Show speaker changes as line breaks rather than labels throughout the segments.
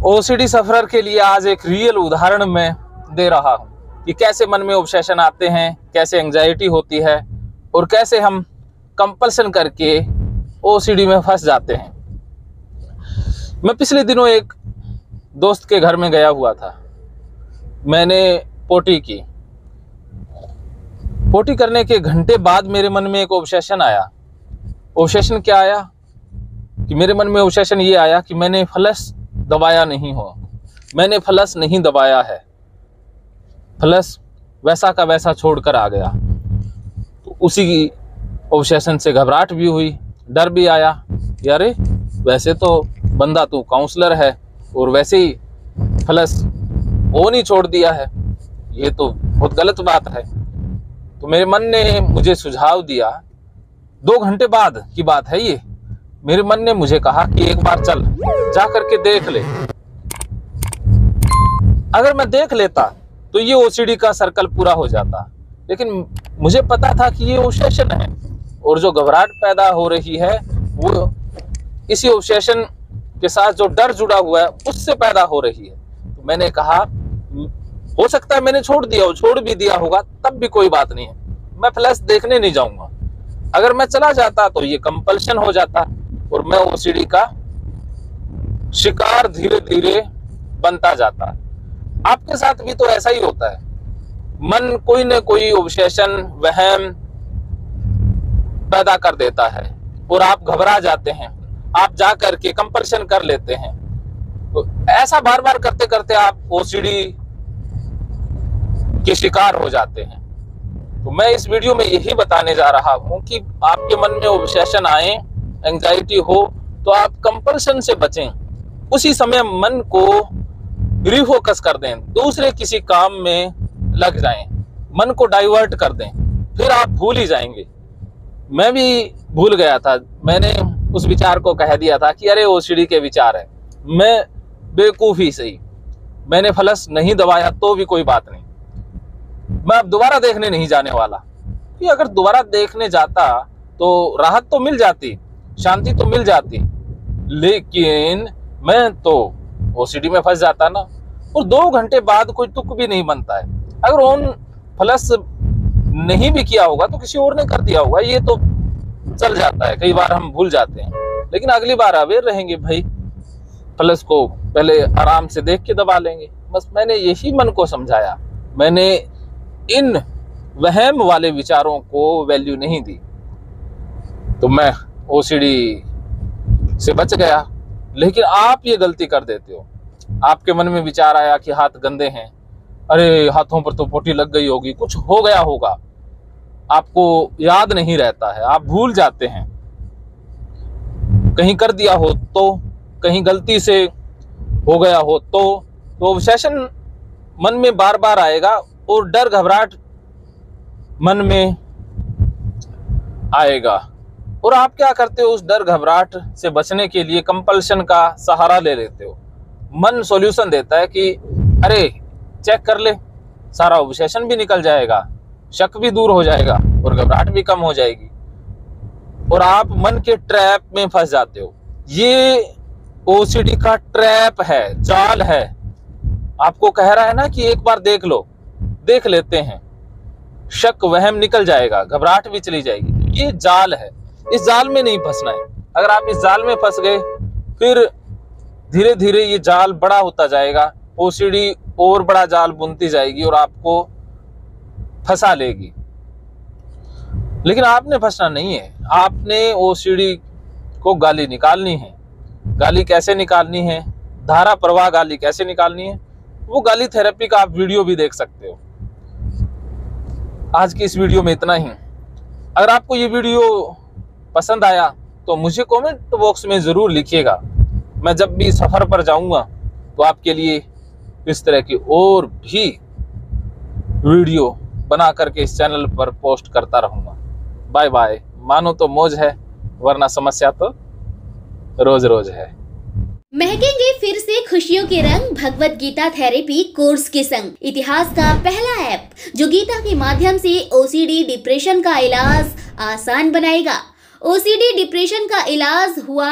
OCD sufferer के लिए आज एक रियल उदाहरण मैं दे रहा हूँ कि कैसे मन में ऑब्सेशन आते हैं, कैसे एंजाइटी होती है और कैसे हम कंपल्सन करके ओसीडी में फंस जाते हैं। मैं पिछले दिनों एक दोस्त के घर में गया हुआ था। मैंने पोटी की। पोटी करने के घंटे बाद मेरे मन में एक ऑब्सेशन आया। ऑब्सेशन क्या आया कि मेरे मन में ऑब्सेशन ये आया कि मैंने फ्लश दबाया नहीं हो, मैंने फ्लश नहीं दबाया है, फ्लश वैसा का वैसा छोड़कर आ गया। तो उसी की ऑब्सेशन से घबराहट भी हुई, डर भी आया कि अरे वैसे तो बंदा तू काउंसलर है और वैसे ही फ्लश ऑन ही छोड़ दिया है, ये तो बहुत गलत बात है। तो मेरे मन ने मुझे सुझाव दिया, 2 घंटे बाद की बात है ये, मेरे मन ने मुझे कहा कि एक बार चल जा करके देख ले। अगर मैं देख लेता तो ये ओसीडी का सर्कल पूरा हो जाता, लेकिन मुझे पता था कि ये ऑब्सेशन है और जो घबराहट पैदा हो रही है वो इसी ऑब्सेशन के साथ जो डर जुड़ा हुआ है उससे पैदा हो रही है। तो मैंने कहा हो सकता है मैंने छोड़ दिया हो, छोड़ भी दिया होगा, तब भी कोई बात नहीं है, मैं फ्लैश देखने नहीं जाऊंगा। अगर मैं चला जाता तो ये कंपल्शन हो जाता और मैं ओसीडी का शिकार धीरे धीरे बनता जाता। आपके साथ भी तो ऐसा ही होता है। मन कोई न कोई ऑब्सेशन, वहम पैदा कर देता है और आप घबरा जाते हैं, आप जा करके कंपल्शन कर लेते हैं। तो ऐसा बार बार करते करते आप ओसीडी के शिकार हो जाते हैं। तो मैं इस वीडियो में यही बताने जा रहा हूं कि आपके मन में ऑब्सेशन आए, एंजाइटी हो, तो आप कंपल्शन से बचें। उसी समय मन को रिफोकस कर दें, दूसरे किसी काम में लग जाएं, मन को डाइवर्ट कर दें, फिर आप भूल ही जाएंगे। मैं भी भूल गया था, मैंने उस विचार को कह दिया था कि अरे ओसीडी के विचार है, मैं बेवकूफी सही, मैंने फ्लश नहीं दबाया तो भी कोई बात नहीं, मैं अब दोबारा देखने नहीं जाने वाला। कि अगर दोबारा देखने जाता तो राहत तो मिल जाती, शांति तो मिल जाती, लेकिन मैं तो ओसीडी में फंस जाता ना। और 2 घंटे बाद कोई तुक भी नहीं बनता है। अगर ऑन फ्लश नहीं भी किया होगा तो किसी और ने कर दिया होगा, ये तो चल जाता है, कई बार हम भूल जाते हैं, लेकिन अगली बार अवेयर रहेंगे भाई, फ्लश को पहले आराम से देख के दबा लेंगे। बस मैंने यही मन को समझाया, मैंने इन वहम वाले विचारों को वैल्यू नहीं दी, तो मैं ओसीडी से बच गया। लेकिन आप ये गलती कर देते हो, आपके मन में विचार आया कि हाथ गंदे हैं, अरे हाथों पर तो पोटी लग गई होगी, कुछ हो गया होगा, आपको याद नहीं रहता है, आप भूल जाते हैं, कहीं कर दिया हो तो, कहीं गलती से हो गया हो तो ऑब्सेशन मन में बार बार आएगा और डर घबराहट मन में आएगा। और आप क्या करते हो, उस डर घबराहट से बचने के लिए कंपल्शन का सहारा ले लेते हो। मन सॉल्यूशन देता है कि अरे चेक कर ले, सारा ऑब्सेशन भी निकल जाएगा, शक भी दूर हो जाएगा और घबराहट भी कम हो जाएगी। और आप मन के ट्रैप में फंस जाते हो। ये ओसीडी का ट्रैप है, जाल है। आपको कह रहा है ना कि एक बार देख लो, देख लेते हैं, शक वहम निकल जाएगा, घबराहट भी चली जाएगी। ये जाल है, इस जाल में नहीं फंसना है। अगर आप इस जाल में फंस गए फिर धीरे धीरे ये जाल बड़ा होता जाएगा, ओसीडी और बड़ा जाल बुनती जाएगी और आपको फंसा लेगी। लेकिन आपने फंसना नहीं है, आपने ओसीडी को गाली निकालनी है। गाली कैसे निकालनी है, धारा प्रवाह गाली कैसे निकालनी है, वो गाली थेरेपी का आप वीडियो भी देख सकते हो। आज की इस वीडियो में इतना ही। अगर आपको ये वीडियो पसंद आया तो मुझे कमेंट बॉक्स में ज़रूर लिखिएगा। मैं जब भी सफ़र पर जाऊंगा तो आपके लिए इस तरह की और भी वीडियो बना करके इस चैनल पर पोस्ट करता रहूँगा। Bye bye. मानो तो मौज है, वरना समस्या तो रोज रोज है।
महकेंगे फिर से खुशियों के रंग भगवत गीता थेरेपी कोर्स के संग। इतिहास का पहला ऐप जो गीता के माध्यम से ओसीडी डिप्रेशन का इलाज आसान बनाएगा। ओसीडी डिप्रेशन का इलाज हुआ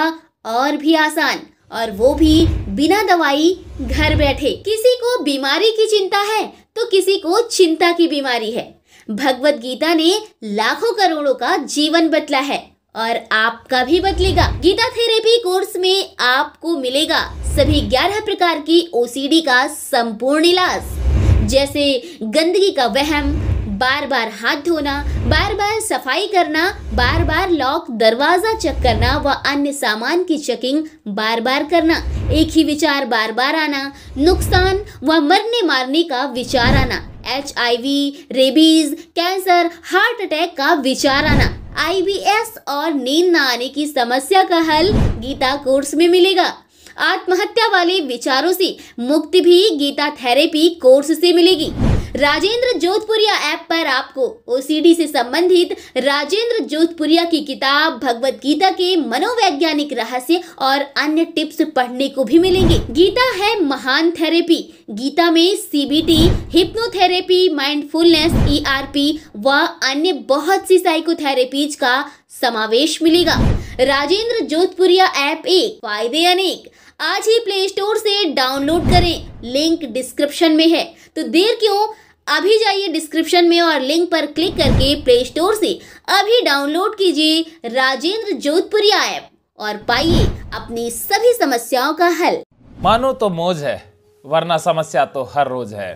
और भी आसान, और वो भी बिना दवाई घर बैठे। किसी को बीमारी की चिंता है तो किसी को चिंता की बीमारी है। भगवत गीता ने लाखों करोड़ों का जीवन बदला है और आपका भी बदलेगा। गीता थेरेपी कोर्स में आपको मिलेगा सभी 11 प्रकार की ओसीडी का संपूर्ण इलाज, जैसे गंदगी का वहम, बार बार हाथ धोना, बार बार सफाई करना, बार बार लॉक दरवाजा चेक करना व अन्य सामान की चेकिंग बार बार करना, एक ही विचार बार बार आना, नुकसान व मरने मारने का विचार आना, HIV, rabies, cancer, heart attack का विचार आना, IBS और नींद न आने की समस्या का हल गीता कोर्स में मिलेगा। आत्महत्या वाले विचारों से मुक्ति भी गीता थेरेपी कोर्स से मिलेगी। राजेंद्र जोधपुरिया ऐप पर आपको ओसीडी से संबंधित राजेंद्र जोधपुरिया की किताब भगवत गीता के मनोवैज्ञानिक रहस्य और अन्य टिप्स पढ़ने को भी मिलेंगे। गीता है महान थेरेपी। गीता में CBT, हिप्नोथेरेपी, माइंडफुलनेस, ERP व अन्य बहुत सी साइकोथेरेपीज का समावेश मिलेगा। राजेंद्र जोधपुरिया ऐप एक, फायदे अनेक। आज ही प्ले स्टोर से डाउनलोड करें, लिंक डिस्क्रिप्शन में है। तो देर क्यों, अभी जाइए डिस्क्रिप्शन में और लिंक पर क्लिक करके प्ले स्टोर से अभी डाउनलोड कीजिए राजेंद्र जोधपुरिया ऐप और पाइए अपनी सभी समस्याओं का हल।
मानो तो मौज है, वरना समस्या तो हर रोज है।